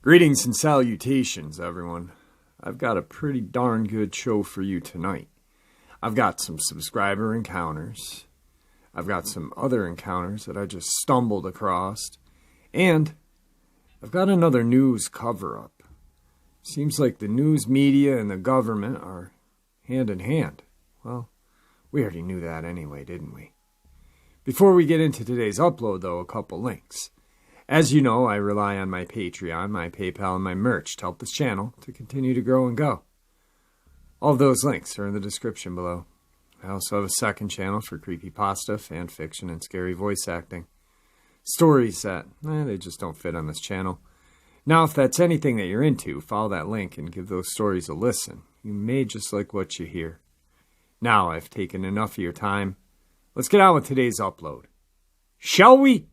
Greetings and salutations, everyone. I've got a pretty darn good show for you tonight. I've got some subscriber encounters. I've got some other encounters that I just stumbled across. And I've got another news cover-up. Seems like the news media and the government are hand in hand. Well, we already knew that anyway, didn't we? Before we get into today's upload, though, a couple links. As you know, I rely on my Patreon, my PayPal, and my merch to help this channel to continue to grow and go. All of those links are in the description below. I also have a second channel for creepypasta, fan fiction, and scary voice acting. Stories that, they just don't fit on this channel. Now, if that's anything that you're into, follow that link and give those stories a listen. You may just like what you hear. Now I've taken enough of your time. Let's get on with today's upload. Shall we?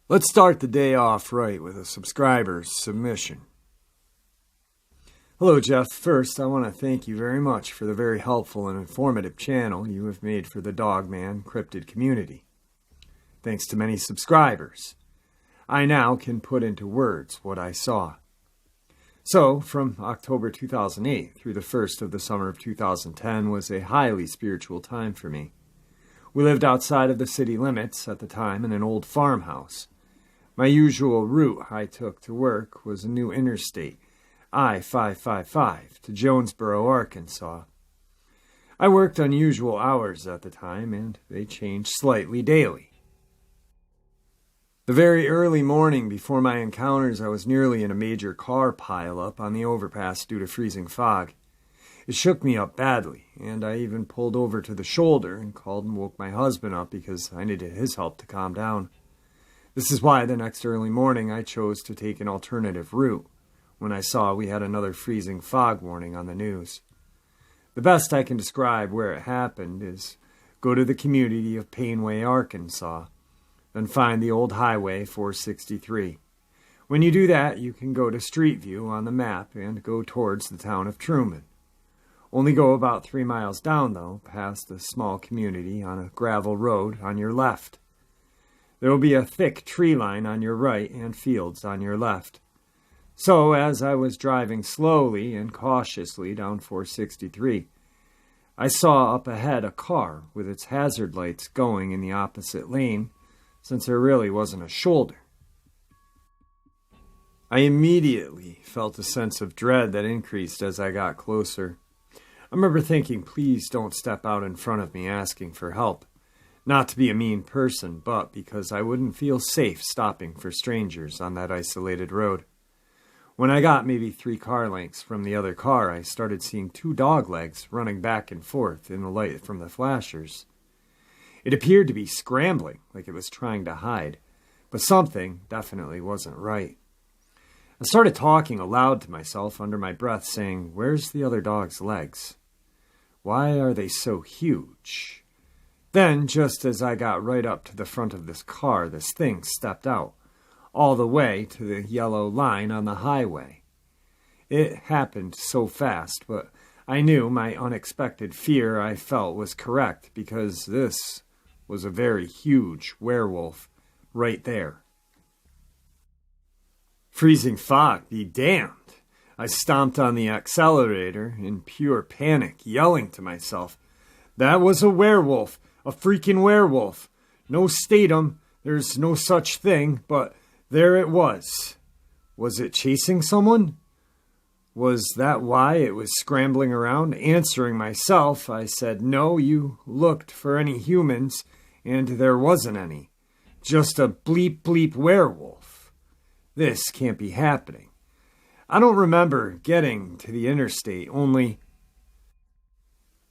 Let's start the day off right with a subscriber's submission. Hello, Jeff. First, I want to thank you very much for the very helpful and informative channel you have made for the Dogman cryptid community. Thanks to many subscribers, I now can put into words what I saw. So, from October 2008 through the first of the summer of 2010 was a highly spiritual time for me. We lived outside of the city limits at the time in an old farmhouse. My usual route I took to work was a new interstate, I-555, to Jonesboro, Arkansas. I worked unusual hours at the time, and they changed slightly daily. The very early morning before my encounters, I was nearly in a major car pileup on the overpass due to freezing fog. It shook me up badly, and I even pulled over to the shoulder and called and woke my husband up because I needed his help to calm down. This is why the next early morning I chose to take an alternative route when I saw we had another freezing fog warning on the news. The best I can describe where it happened is go to the community of Painway, Arkansas, then find the old highway 463. When you do that, you can go to Street View on the map and go towards the town of Truman. Only go about 3 miles down, though, past a small community on a gravel road on your left. There will be a thick tree line on your right and fields on your left. So, as I was driving slowly and cautiously down 463, I saw up ahead a car with its hazard lights going in the opposite lane, since there really wasn't a shoulder. I immediately felt a sense of dread that increased as I got closer. I remember thinking, please don't step out in front of me asking for help. Not to be a mean person, but because I wouldn't feel safe stopping for strangers on that isolated road. When I got maybe 3 car lengths from the other car, I started seeing 2 dog legs running back and forth in the light from the flashers. It appeared to be scrambling, like it was trying to hide, but something definitely wasn't right. I started talking aloud to myself under my breath, saying, "Where's the other dog's legs? Why are they so huge?" Then, just as I got right up to the front of this car, this thing stepped out, all the way to the yellow line on the highway. It happened so fast, but I knew my unexpected fear I felt was correct, because this was a very huge werewolf right there. Freezing fog be damned. I stomped on the accelerator in pure panic, yelling to myself, "That was a werewolf! A freaking werewolf! No statum, there's no such thing, but there it was. Was it chasing someone? Was that why it was scrambling around?" Answering myself, I said, "No, you looked for any humans, and there wasn't any. Just a bleep bleep werewolf. This can't be happening." I don't remember getting to the interstate, only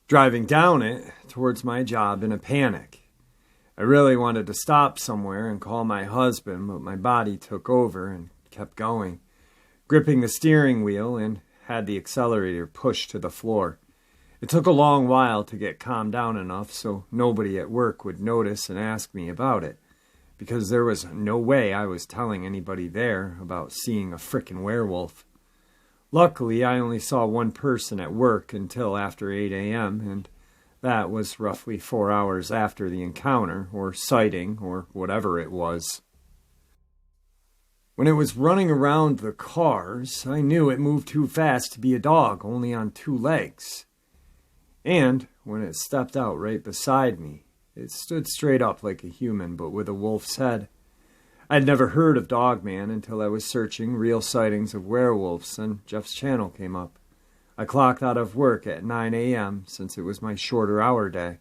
driving down it towards my job in a panic. I really wanted to stop somewhere and call my husband, but my body took over and kept going, gripping the steering wheel and had the accelerator pushed to the floor. It took a long while to get calmed down enough so nobody at work would notice and ask me about it, because there was no way I was telling anybody there about seeing a frickin' werewolf. Luckily, I only saw one person at work until after 8 a.m., and that was roughly 4 hours after the encounter, or sighting, or whatever it was. When it was running around the cars, I knew it moved too fast to be a dog, only on 2 legs. And when it stepped out right beside me, it stood straight up like a human, but with a wolf's head. I'd never heard of Dogman until I was searching real sightings of werewolves, and Jeff's channel came up. I clocked out of work at 9 a.m. since it was my shorter hour day,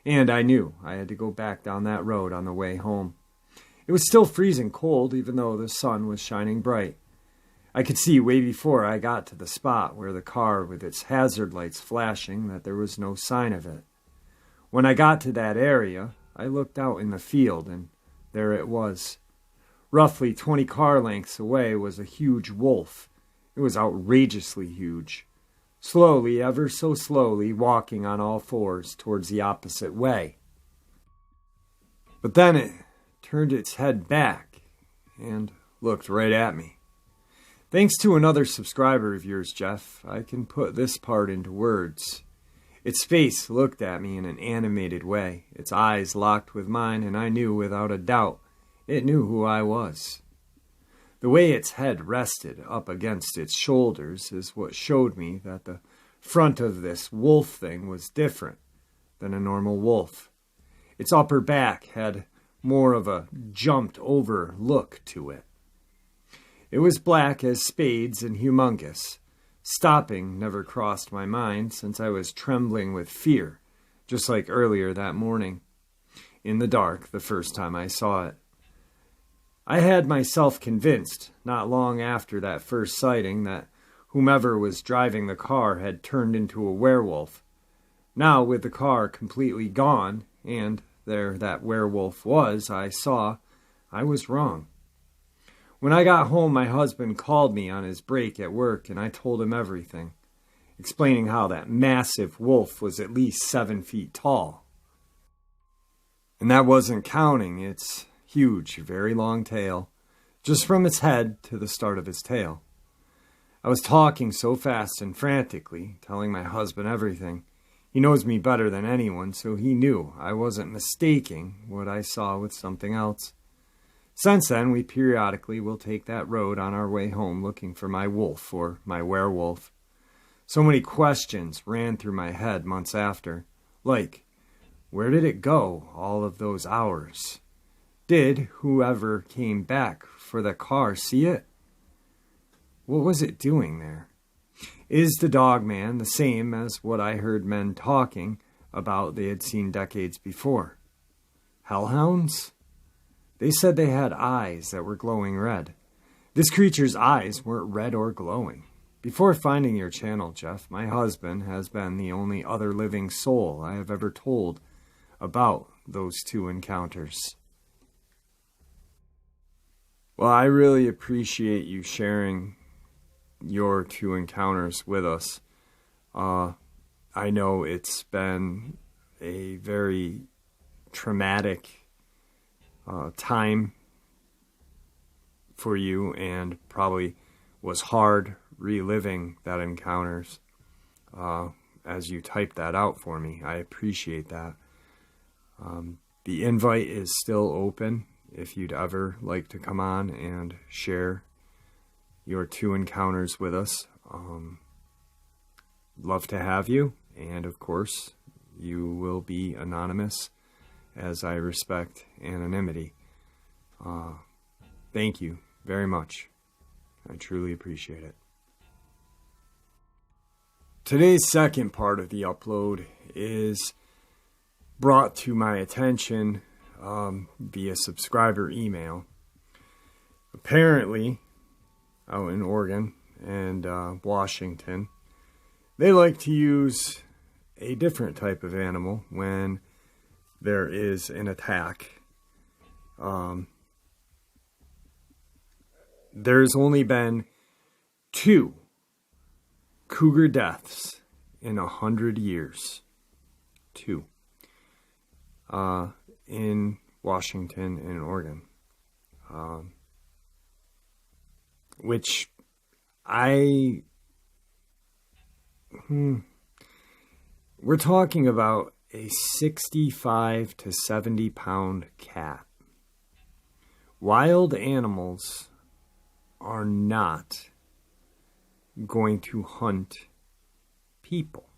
and I knew I had to go back down that road on the way home. It was still freezing cold, even though the sun was shining bright. I could see way before I got to the spot where the car with its hazard lights flashing that there was no sign of it. When I got to that area, I looked out in the field, and there it was. Roughly 20 car lengths away was a huge wolf. It was outrageously huge. Slowly, ever so slowly, walking on all 4s towards the opposite way. But then it turned its head back and looked right at me. Thanks to another subscriber of yours, Jeff, I can put this part into words. Its face looked at me in an animated way. Its eyes locked with mine, and I knew without a doubt it knew who I was. The way its head rested up against its shoulders is what showed me that the front of this wolf thing was different than a normal wolf. Its upper back had more of a jumped-over look to it. It was black as spades and humongous. Stopping never crossed my mind since I was trembling with fear, just like earlier that morning, in the dark the first time I saw it. I had myself convinced, not long after that first sighting, that whomever was driving the car had turned into a werewolf. Now, with the car completely gone, and there that werewolf was, I saw I was wrong. When I got home, my husband called me on his break at work, and I told him everything, explaining how that massive wolf was at least 7 feet tall. And that wasn't counting its huge, very long tail, just from its head to the start of his tail. I was talking so fast and frantically, telling my husband everything. He knows me better than anyone, so he knew I wasn't mistaking what I saw with something else. Since then, we periodically will take that road on our way home looking for my wolf or my werewolf. So many questions ran through my head months after, like, where did it go all of those hours? Did whoever came back for the car see it? What was it doing there? Is the Dogman the same as what I heard men talking about they had seen decades before? Hellhounds? They said they had eyes that were glowing red. This creature's eyes weren't red or glowing. Before finding your channel, Jeff, my husband has been the only other living soul I have ever told about those 2 encounters. Well, I really appreciate you sharing your 2 encounters with us. I know it's been a very traumatic time for you, and probably was hard reliving that encounters as you typed that out for me. I appreciate that. The invite is still open if you'd ever like to come on and share your 2 encounters with us. Love to have you, and of course you will be anonymous, as I respect anonymity. Thank you very much. I truly appreciate it. Today's second part of the upload is brought to my attention via subscriber email. Apparently, out in Oregon and Washington, they like to use a different type of animal when there is an attack. There's only been 2 cougar deaths in 100 years. 2. In Washington and Oregon. Which I we're talking about a 65 to 70 pound cat. Wild animals are not going to hunt people,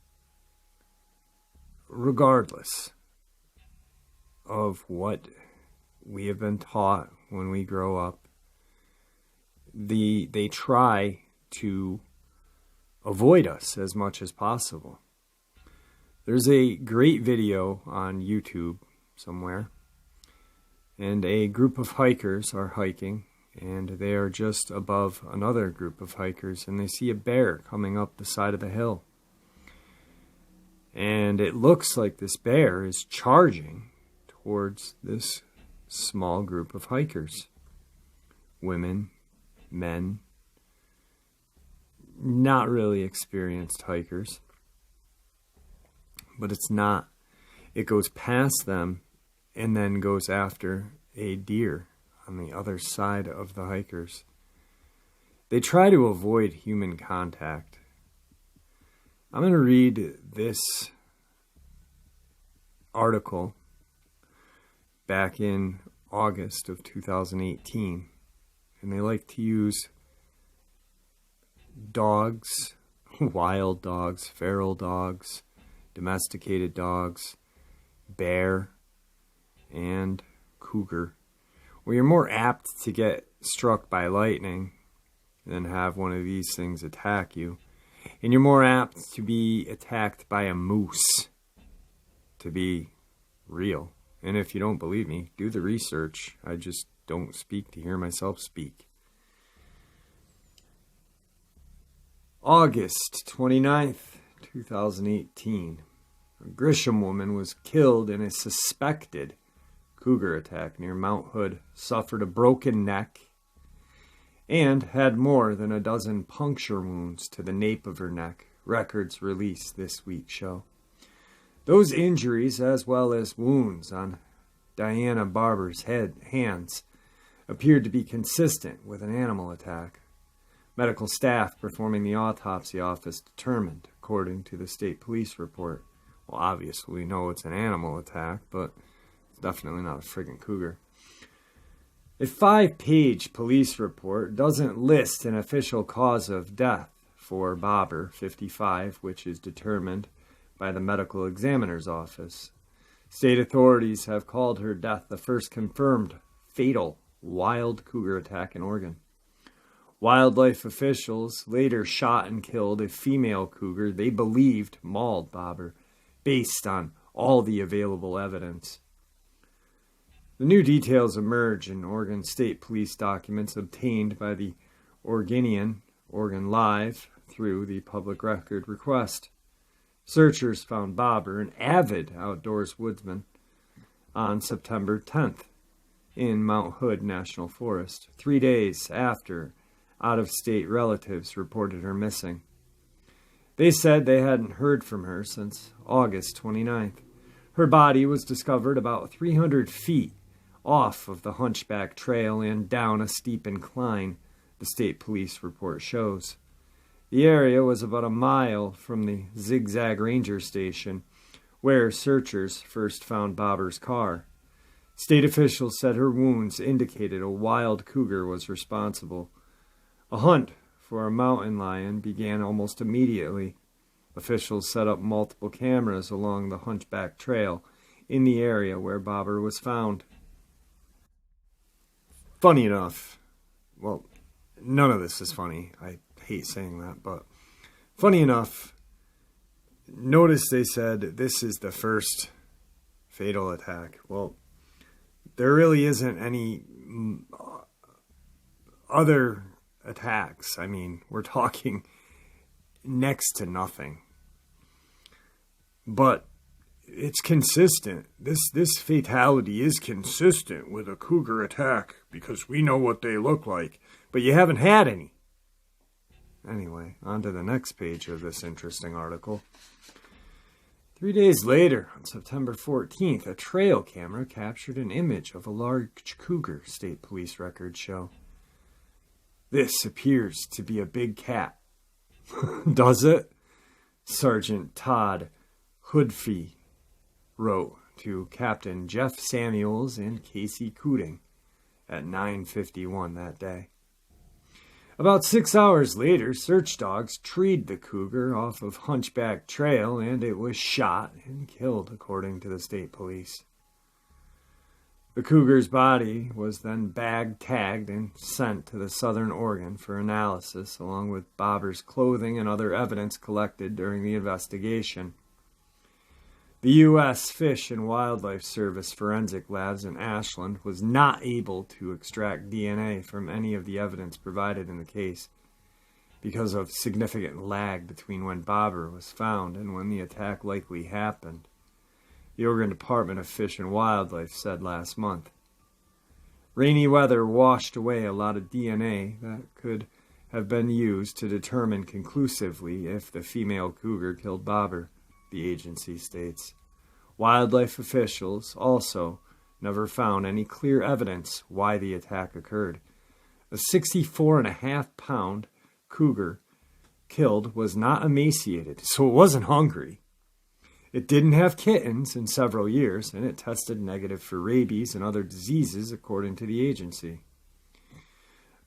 regardless of what we have been taught when we grow up. They try to avoid us as much as possible. There's a great video on YouTube somewhere, and a group of hikers are hiking, and they are just above another group of hikers, and they see a bear coming up the side of the hill. And it looks like this bear is charging towards this small group of hikers. Women, men, not really experienced hikers. But it's not. It goes past them and then goes after a deer on the other side of the hikers. They try to avoid human contact. I'm going to read this article back in August of 2018. And they like to use dogs, wild dogs, feral dogs, domesticated dogs, bear, and cougar, where you're more apt to get struck by lightning than have one of these things attack you. And you're more apt to be attacked by a moose, to be real. And if you don't believe me, do the research. I just don't speak to hear myself speak. August 29th, 2018. A Grisham woman was killed in a suspected cougar attack near Mount Hood, suffered a broken neck, and had more than a dozen puncture wounds to the nape of her neck, records released this week show. Those injuries, as well as wounds on Diana Barber's hands, appeared to be consistent with an animal attack. Medical staff performing the autopsy office determined, according to the state police report. Well, obviously we know it's an animal attack, but it's definitely not a friggin' cougar. A 5-page police report doesn't list an official cause of death for Bobber, 55, which is determined by the medical examiner's office. State authorities have called her death the first confirmed fatal wild cougar attack in Oregon. Wildlife officials later shot and killed a female cougar they believed mauled Bobber, based on all the available evidence. The new details emerge in Oregon State Police documents obtained by the Oregonian, Oregon Live, through the public record request. Searchers found Bobber, an avid outdoors woodsman, on September 10th in Mount Hood National Forest, 3 days after out-of-state relatives reported her missing. They said they hadn't heard from her since August 29th. Her body was discovered about 300 feet off of the Hunchback Trail and down a steep incline, the state police report shows. The area was about a mile from the Zigzag Ranger Station, where searchers first found Bobber's car. State officials said her wounds indicated a wild cougar was responsible. A hunt for a mountain lion began almost immediately. Officials set up multiple cameras along the Hunchback Trail in the area where Bobber was found. Funny enough, well, none of this is funny. I hate saying that, but funny enough, notice they said this is the first fatal attack. Well, there really isn't any other attacks. I mean, we're talking next to nothing. But it's consistent. This fatality is consistent with a cougar attack because we know what they look like, but you haven't had any. Anyway, on to the next page of this interesting article. 3 days later, on September 14th, a trail camera captured an image of a large cougar, state police records show. This appears to be a big cat. Does it? Sergeant Todd Hoodfee wrote to Captain Jeff Samuels and Casey Cooting at 9:51 that day. About 6 hours later, search dogs treed the cougar off of Hunchback Trail, and it was shot and killed, according to the state police. The cougar's body was then bag-tagged and sent to the Southern Oregon for analysis, along with Bobber's clothing and other evidence collected during the investigation. The U.S. Fish and Wildlife Service Forensic Labs in Ashland was not able to extract DNA from any of the evidence provided in the case because of significant lag between when Bobber was found and when the attack likely happened, the Oregon Department of Fish and Wildlife said last month. Rainy weather washed away a lot of DNA that could have been used to determine conclusively if the female cougar killed Bobber, the agency states. Wildlife officials also never found any clear evidence why the attack occurred. A 64.5-pound cougar killed was not emaciated, so it wasn't hungry. It didn't have kittens in several years, and it tested negative for rabies and other diseases, according to the agency.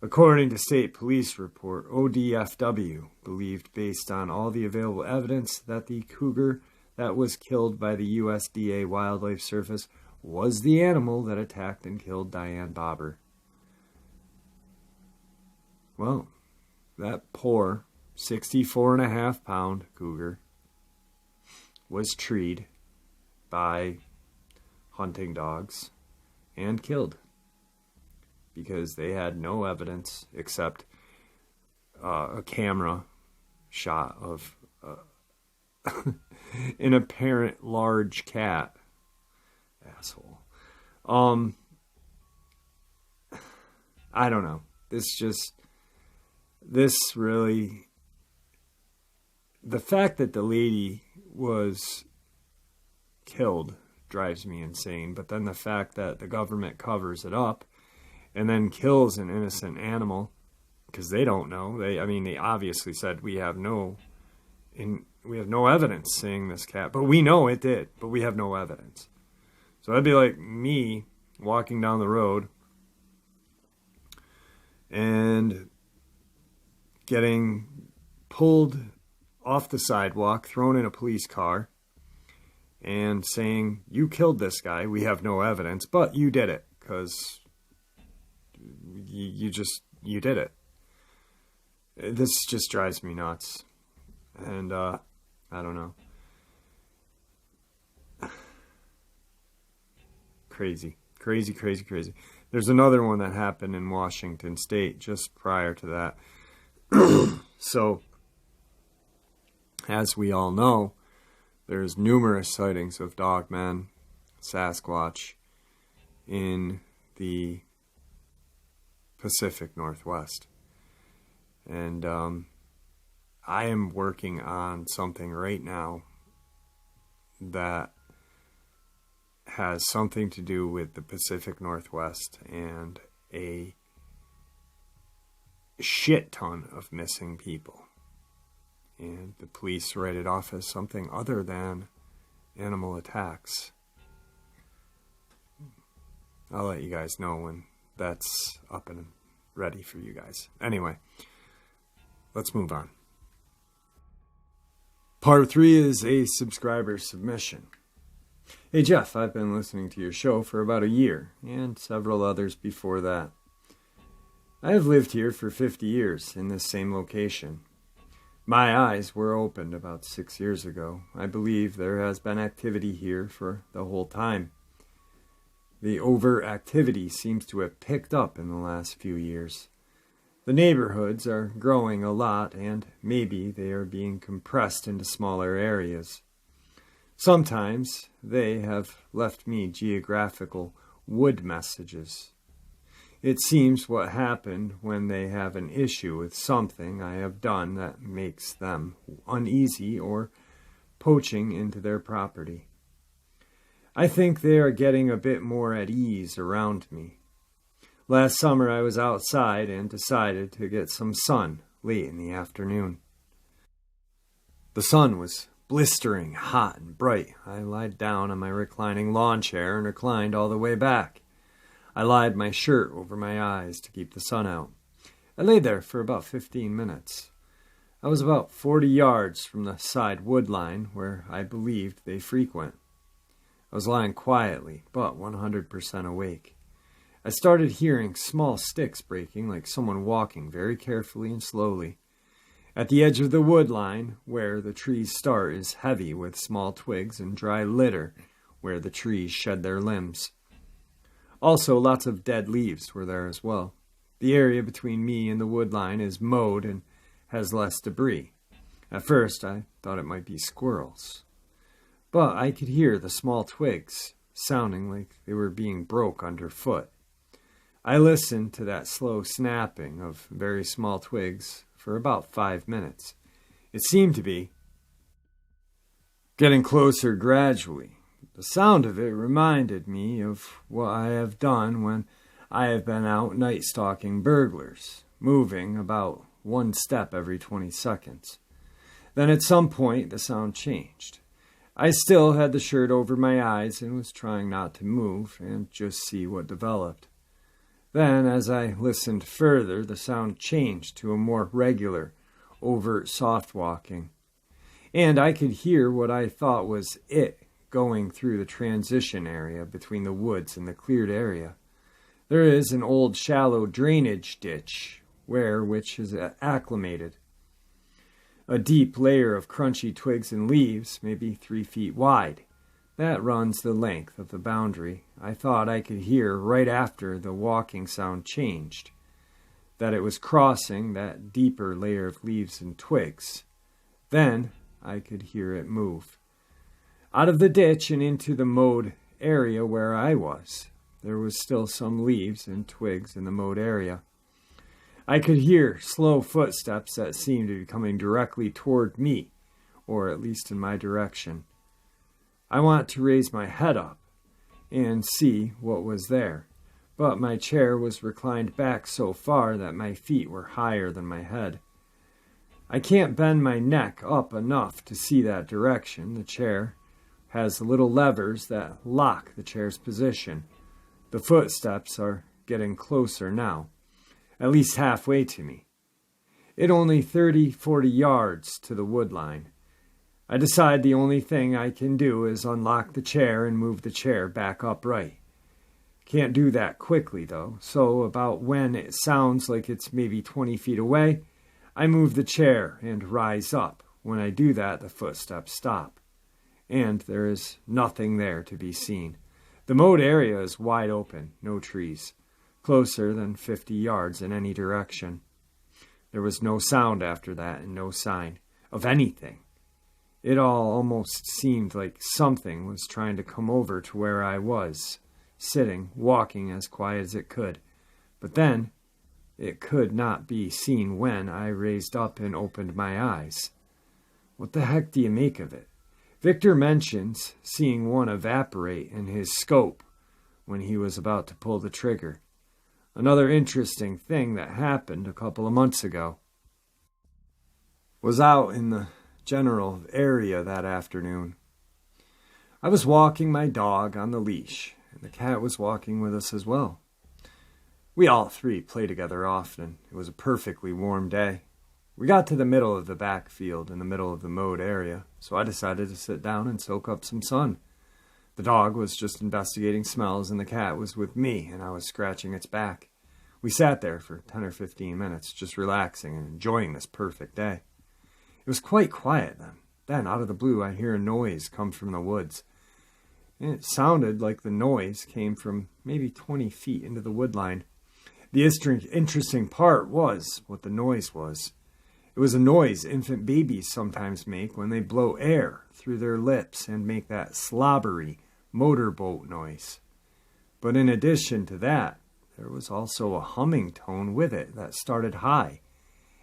According to state police report, ODFW believed, based on all the available evidence, that the cougar that was killed by the USDA Wildlife Service was the animal that attacked and killed Diane Bobber. Well, that poor 64.5-pound cougar was treed by hunting dogs and killed because they had no evidence except a camera shot of an apparent large cat. Asshole. I don't know. This really, the fact that the lady was killed drives me insane, but then the fact that the government covers it up and then kills an innocent animal because they don't know. They obviously said we have no evidence saying this cat, but we know it did, but we have no evidence. So that'd be like me walking down the road and getting pulled off the sidewalk, thrown in a police car, and saying, you killed this guy, we have no evidence, but you did it, because you did it. This just drives me nuts. And, I don't know. Crazy. There's another one that happened in Washington State just prior to that. So, as we all know, there's numerous sightings of Dogman, Sasquatch, in the Pacific Northwest. And I am working on something right now that has something to do with the Pacific Northwest and a shit ton of missing people. And the police write it off as something other than animal attacks. I'll let you guys know when that's up and ready for you guys. Anyway, let's move on. Part 3 is a subscriber submission. Hey Jeff, I've been listening to your show for about a year, and several others before that. I have lived here for 50 years in this same location. My eyes were opened about 6 years ago. I believe there has been activity here for the whole time. The overactivity seems to have picked up in the last few years. The neighborhoods are growing a lot, and maybe they are being compressed into smaller areas. Sometimes they have left me geographical wood messages. It seems what happened when they have an issue with something I have done that makes them uneasy or poaching into their property. I think they are getting a bit more at ease around me. Last summer I was outside and decided to get some sun late in the afternoon. The sun was blistering hot and bright. I lied down on my reclining lawn chair and reclined all the way back. I lied my shirt over my eyes to keep the sun out. I lay there for about 15 minutes. I was about 40 yards from the side wood line where I believed they frequent. I was lying quietly, but 100% awake. I started hearing small sticks breaking like someone walking very carefully and slowly. At the edge of the wood line, where the trees start, is heavy with small twigs and dry litter where the trees shed their limbs. Also, lots of dead leaves were there as well. The area between me and the wood line is mowed and has less debris. At first, I thought it might be squirrels. But I could hear the small twigs sounding like they were being broke underfoot. I listened to that slow snapping of very small twigs for about 5 minutes. It seemed to be getting closer gradually. The sound of it reminded me of what I have done when I have been out night stalking burglars, moving about one step every 20 seconds. Then at some point the sound changed. I still had the shirt over my eyes and was trying not to move and just see what developed. Then, as I listened further, the sound changed to a more regular, overt soft walking. And I could hear what I thought was it going through the transition area between the woods and the cleared area. There is an old shallow drainage ditch which is acclimated. A deep layer of crunchy twigs and leaves, maybe 3 feet wide. That runs the length of the boundary. I thought I could hear right after the walking sound changed, that it was crossing that deeper layer of leaves and twigs. Then I could hear it move. Out of the ditch and into the mowed area where I was. There was still some leaves and twigs in the mowed area. I could hear slow footsteps that seemed to be coming directly toward me, or at least in my direction. I want to raise my head up and see what was there, but my chair was reclined back so far that my feet were higher than my head. I can't bend my neck up enough to see that direction. The chair has little levers that lock the chair's position. The footsteps are getting closer now, at least halfway to me. It only 30-40 yards to the wood line. I decide the only thing I can do is unlock the chair and move the chair back upright. Can't do that quickly, though, so about when it sounds like it's maybe 20 feet away, I move the chair and rise up. When I do that, the footsteps stop, and there is nothing there to be seen. The mowed area is wide open, no trees, closer than 50 yards in any direction. There was no sound after that and no sign of anything. It all almost seemed like something was trying to come over to where I was, sitting, walking as quiet as it could. But then, it could not be seen when I raised up and opened my eyes. What the heck do you make of it? Victor mentions seeing one evaporate in his scope when he was about to pull the trigger. Another interesting thing that happened a couple of months ago was out in the general area that afternoon. I was walking my dog on the leash, and the cat was walking with us as well. We all three play together often. It was a perfectly warm day. We got to the middle of the backfield in the middle of the mowed area, so I decided to sit down and soak up some sun. The dog was just investigating smells, and the cat was with me, and I was scratching its back. We sat there for 10 or 15 minutes, just relaxing and enjoying this perfect day. It was quite quiet then. Then, out of the blue, I hear a noise come from the woods. And it sounded like the noise came from maybe 20 feet into the wood line. The interesting part was what the noise was. It was a noise infant babies sometimes make when they blow air through their lips and make that slobbery motorboat noise. But in addition to that, there was also a humming tone with it that started high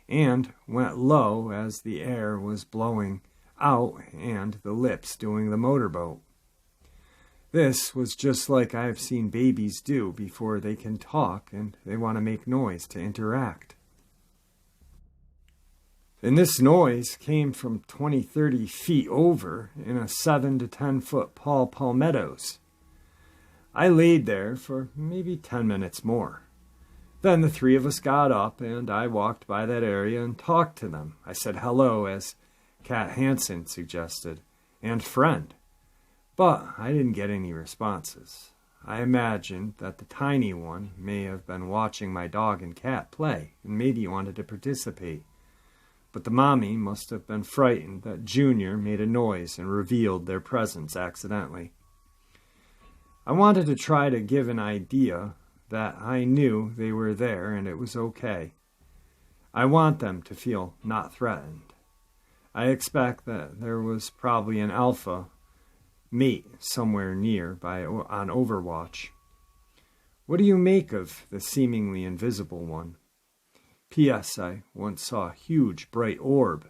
and went low as the air was blowing out and the lips doing the motorboat. This was just like I've seen babies do before they can talk and they want to make noise to interact. And this noise came from 20, 30 feet over in a 7 to 10 foot tall palmettos. I laid there for maybe 10 minutes more. Then the three of us got up and I walked by that area and talked to them. I said hello, as Cat Hansen suggested, and friend. But I didn't get any responses. I imagined that the tiny one may have been watching my dog and cat play and maybe wanted to participate. But the mommy must have been frightened that Junior made a noise and revealed their presence accidentally. I wanted to try to give an idea that I knew they were there and it was okay. I want them to feel not threatened. I expect that there was probably an alpha mate somewhere near on Overwatch. What do you make of the seemingly invisible one? P.S. I once saw a huge bright orb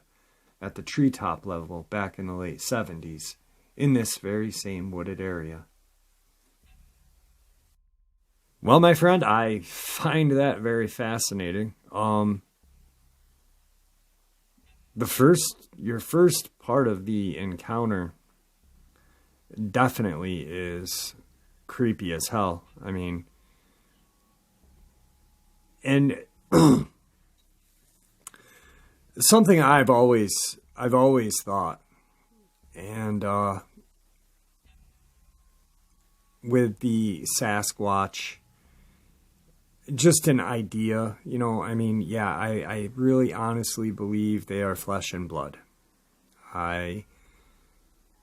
at the treetop level back in the late 70s in this very same wooded area. Well, my friend, I find that very fascinating. Your first part of the encounter definitely is creepy as hell. I mean, and something I've always thought, and with the Sasquatch, just an idea, I mean, yeah, I really honestly believe they are flesh and blood. I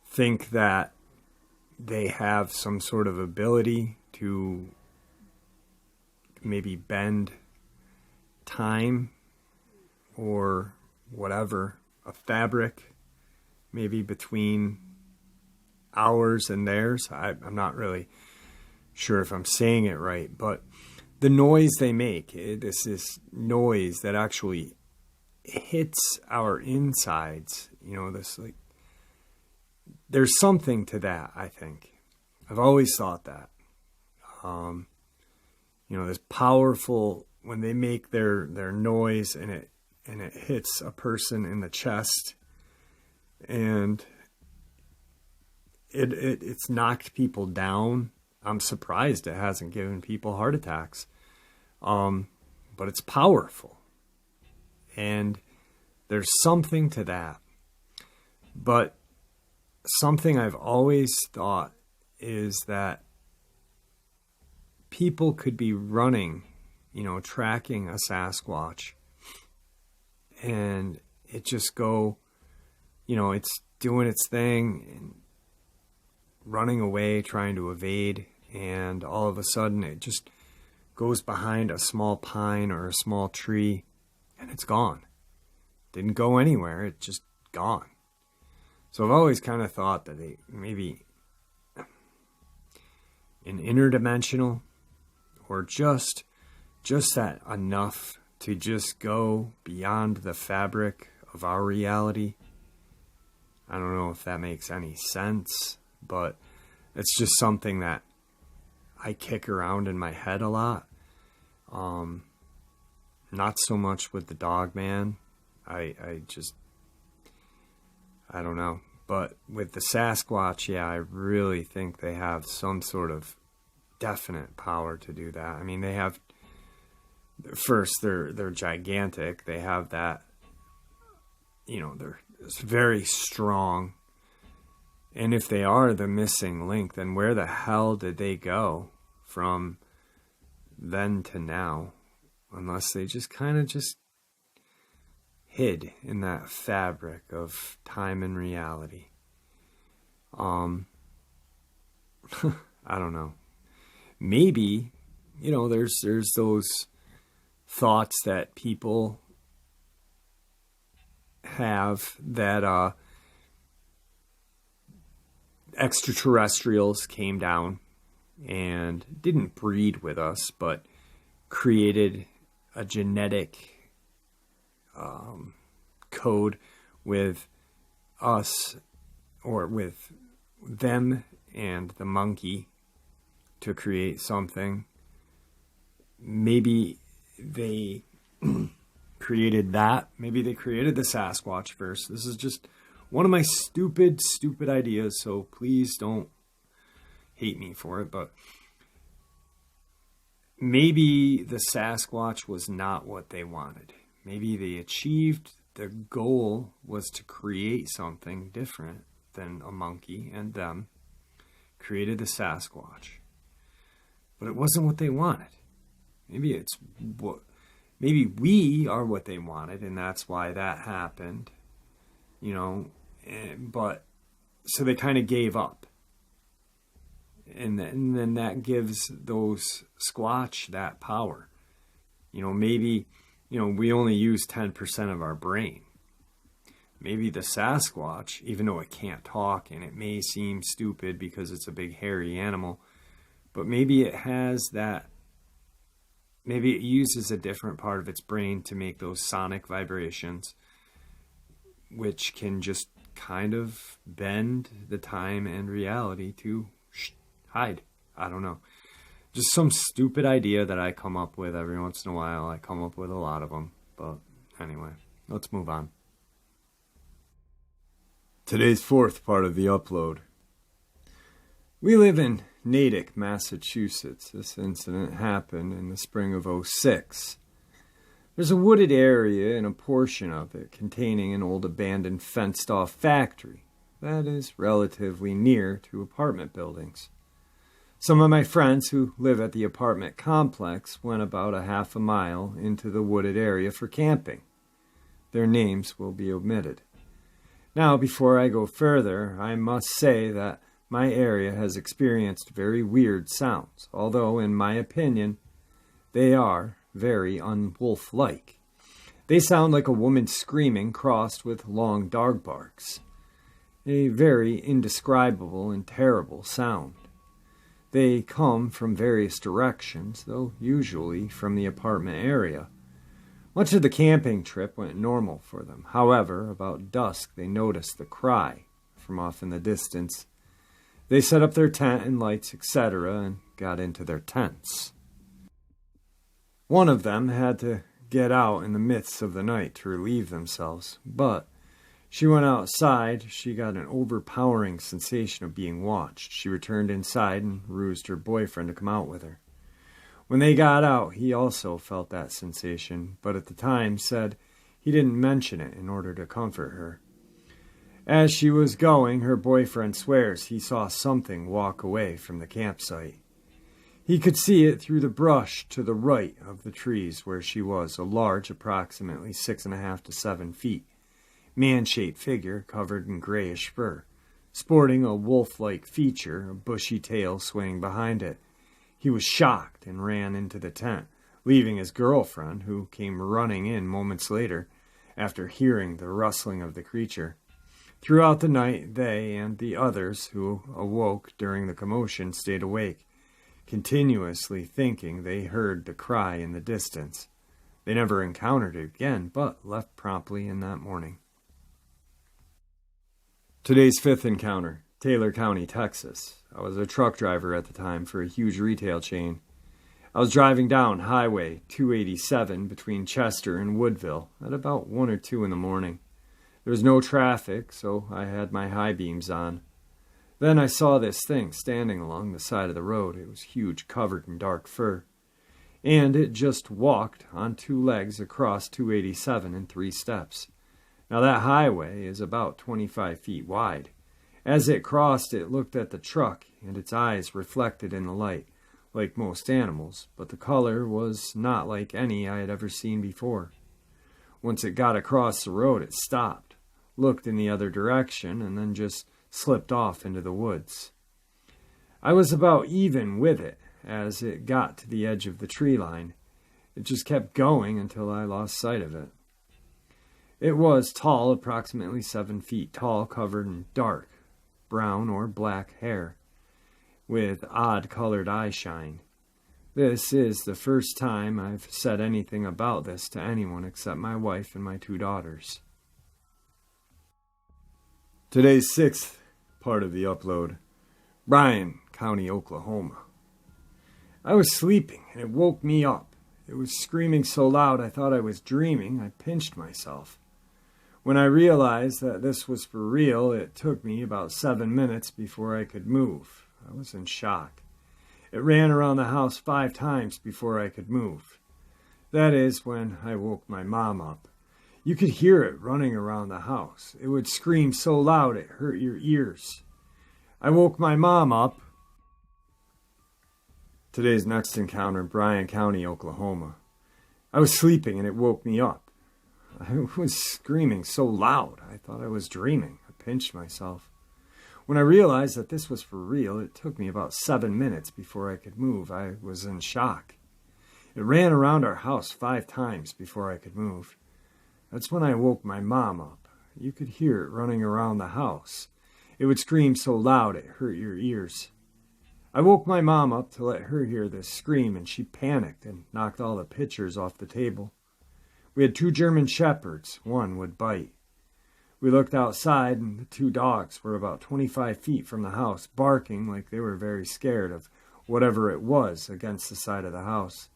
think that they have some sort of ability to maybe bend time or whatever, a fabric maybe between ours and theirs. I'm not really sure if I'm saying it right, but the noise they make, this noise that actually hits our insides, there's something to that, I think. I've always thought that. This powerful, when they make their noise and it hits a person in the chest and it's knocked people down. I'm surprised it hasn't given people heart attacks. But it's powerful. And there's something to that. But something I've always thought is that people could be running, tracking a Sasquatch, and it just it's doing its thing and running away, trying to evade, and all of a sudden it just goes behind a small pine or a small tree, and it's gone. Didn't go anywhere, it's just gone. So I've always kind of thought that they maybe an interdimensional, or just that enough to just go beyond the fabric of our reality. I don't know if that makes any sense, but it's just something that I kick around in my head a lot. Not so much with the Dogman. I don't know. But with the Sasquatch, yeah, I really think they have some sort of definite power to do that. I mean, they have, first, they're gigantic. They have that, they're very strong. And if they are the missing link, then where the hell did they go from then to now? Unless they just kind of just hid in that fabric of time and reality. I don't know. Maybe, there's those thoughts that people have that extraterrestrials came down and didn't breed with us, but created a genetic code with us, or with them and the monkey, to create something. Maybe they created that. Maybe they created the Sasquatch first. This is just one of my stupid ideas, so please don't hate me for it. But maybe the Sasquatch was not what they wanted. Maybe they achieved their goal was to create something different than a monkey, and them created the Sasquatch. But it wasn't what they wanted. Maybe we are what they wanted, and that's why that happened. But so they kind of gave up. And then that gives those Squatch that power. Maybe, we only use 10% of our brain. Maybe the Sasquatch, even though it can't talk and it may seem stupid because it's a big hairy animal, but maybe it has that, maybe it uses a different part of its brain to make those sonic vibrations, which can just kind of bend the time and reality to hide. I don't know. Just some stupid idea that I come up with every once in a while. I come up with a lot of them. But anyway, let's move on. Today's fourth part of the upload. We live in Natick, Massachusetts. This incident happened in the spring of '06. There's a wooded area and a portion of it containing an old abandoned fenced-off factory that is relatively near to apartment buildings. Some of my friends who live at the apartment complex went about a half a mile into the wooded area for camping. Their names will be omitted. Now, before I go further, I must say that my area has experienced very weird sounds, although, in my opinion, they are very unwolf-like. They sound like a woman screaming crossed with long dog barks. A very indescribable and terrible sound. They come from various directions, though usually from the apartment area. Much of the camping trip went normal for them. However, about dusk they noticed the cry from off in the distance. They set up their tent and lights, etc., and got into their tents. One of them had to get out in the midst of the night to relieve themselves, but she went outside. She got an overpowering sensation of being watched. She returned inside and roused her boyfriend to come out with her. When they got out, he also felt that sensation, but at the time said he didn't mention it in order to comfort her. As she was going, her boyfriend swears he saw something walk away from the campsite. He could see it through the brush to the right of the trees where she was, a large, approximately 6.5 to 7 feet, man-shaped figure covered in grayish fur, sporting a wolf-like feature, a bushy tail swaying behind it. He was shocked and ran into the tent, leaving his girlfriend, who came running in moments later after hearing the rustling of the creature. Throughout the night, they and the others who awoke during the commotion stayed awake, continuously thinking they heard the cry in the distance. They never encountered it again, but left promptly in that morning. Today's fifth encounter, Taylor County, Texas. I was a truck driver at the time for a huge retail chain. I was driving down Highway 287 between Chester and Woodville at about 1 or 2 in the morning. There was no traffic, so I had my high beams on. Then I saw this thing standing along the side of the road. It was huge, covered in dark fur. And it just walked on 2 legs across 287 in 3 steps. Now that highway is about 25 feet wide. As it crossed, it looked at the truck, and its eyes reflected in the light, like most animals, but the color was not like any I had ever seen before. Once it got across the road, it stopped, looked in the other direction, and then just slipped off into the woods. I was about even with it as it got to the edge of the tree line. It just kept going until I lost sight of it. It was tall, approximately 7 feet tall, covered in dark brown or black hair, with odd-colored eye shine. This is the first time I've said anything about this to anyone except my wife and my 2 daughters. Today's 6th part of the upload, Bryan County, Oklahoma. I was sleeping and it woke me up. It was screaming so loud I thought I was dreaming. I pinched myself. When I realized that this was for real, it took me about 7 minutes before I could move. I was in shock. It ran around the house 5 times before I could move. That is when I woke my mom up. You could hear it running around the house. It would scream so loud it hurt your ears. I woke my mom up. Today's next encounter in Bryan County, Oklahoma. I was sleeping and it woke me up. I was screaming so loud I thought I was dreaming. I pinched myself. When I realized that this was for real, it took me about 7 minutes before I could move. I was in shock. It ran around our house 5 times before I could move. That's when I woke my mom up. You could hear it running around the house. It would scream so loud it hurt your ears. I woke my mom up to let her hear this scream, and she panicked and knocked all the pitchers off the table. We had 2 German shepherds. One would bite. We looked outside, and the 2 dogs were about 25 feet from the house, barking like they were very scared of whatever it was against the side of the house.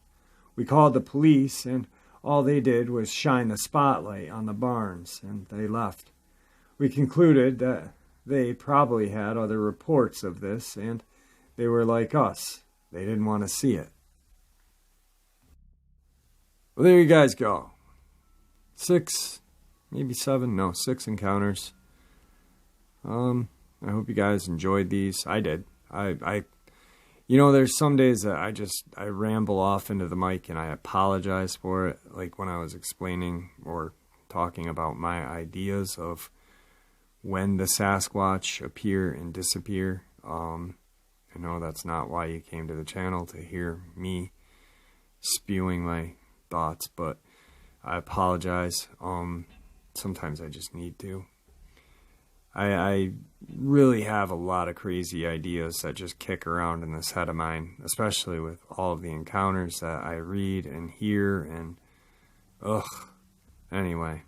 We called the police, and all they did was shine the spotlight on the barns, and they left. We concluded that they probably had other reports of this, and they were like us. They didn't want to see it. Well, there you guys go. 6, maybe 7, no, 6 encounters. I hope you guys enjoyed these. I did. There's some days that I ramble off into the mic and I apologize for it. Like when I was explaining or talking about my ideas of when the Sasquatch appear and disappear. I know that's not why you came to the channel, to hear me spewing my thoughts, but I apologize. Sometimes I just need to. I really have a lot of crazy ideas that just kick around in this head of mine, especially with all of the encounters that I read and hear, and anyway.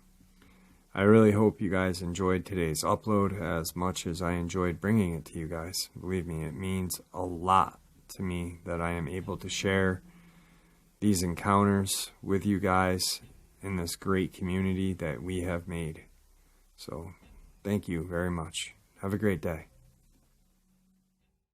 I really hope you guys enjoyed today's upload as much as I enjoyed bringing it to you guys. Believe me, it means a lot to me that I am able to share these encounters with you guys in this great community that we have made. So, thank you very much. Have a great day.